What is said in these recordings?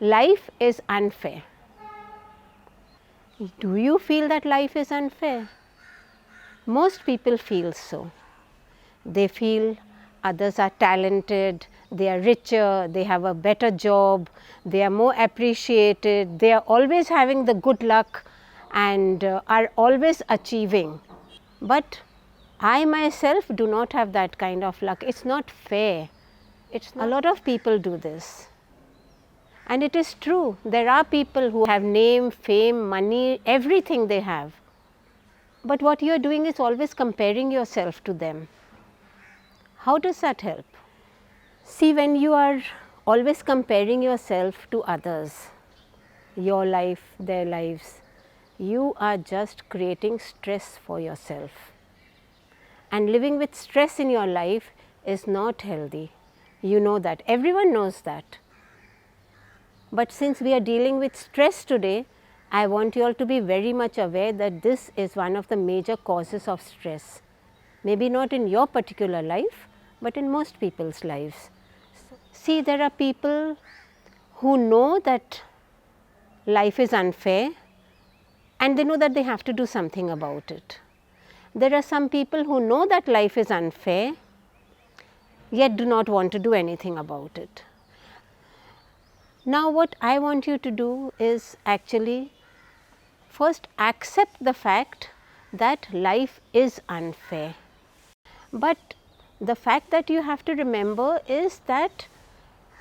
life is unfair. Do you feel that life is unfair? Most people feel so. They feel others are talented, they are richer, they have a better job, they are more appreciated, they are always having the good luck and are always achieving. But I myself do not have that kind of luck. It's not fair. A lot of people do this. And it is true, there are people who have name, fame, money, everything they have. But what you are doing is always comparing yourself to them. How does that help? See, when you are always comparing yourself to others, your life, their lives, you are just creating stress for yourself. And living with stress in your life is not healthy. You know that, everyone knows that. But since we are dealing with stress today, I want you all to be very much aware that this is one of the major causes of stress. Maybe not in your particular life, but in most people's lives. See, there are people who know that life is unfair and they know that they have to do something about it. There are some people who know that life is unfair, yet do not want to do anything about it. Now, what I want you to do is actually first accept the fact that life is unfair. But the fact that you have to remember is that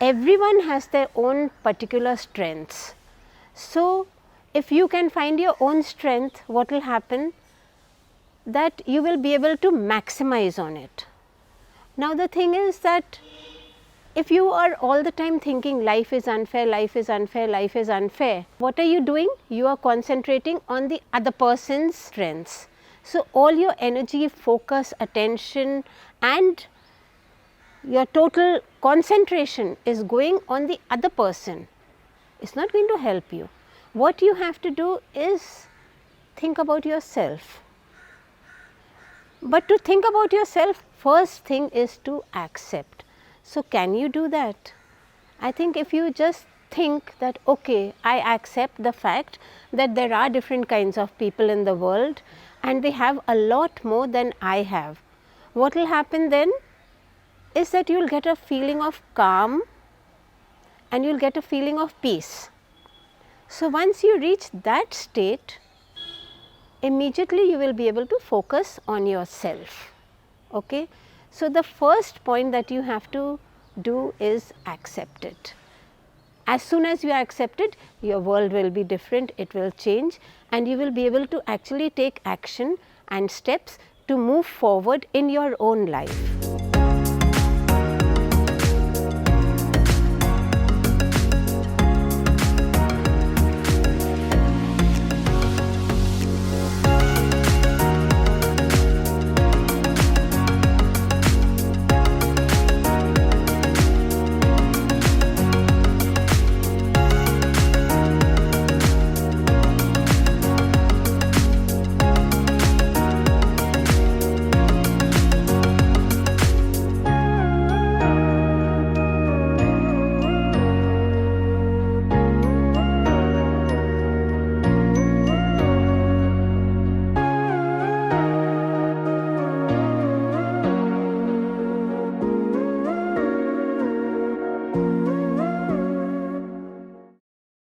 everyone has their own particular strengths. So, if you can find your own strength, what will happen? That you will be able to maximize on it. Now, the thing is that if you are all the time thinking life is unfair, life is unfair, life is unfair, what are you doing? You are concentrating on the other person's strengths. So, all your energy, focus, attention and your total concentration is going on the other person. It's not going to help you. What you have to do is think about yourself. But to think about yourself, first thing is to accept. So, can you do that? I think if you just think that, okay, I accept the fact that there are different kinds of people in the world and they have a lot more than I have. What will happen then is that you will get a feeling of calm and you will get a feeling of peace. So, once you reach that state, immediately you will be able to focus on yourself. Okay? So, the first point that you have to do is accept it. As soon as you accept it, your world will be different, it will change and you will be able to actually take action and steps to move forward in your own life.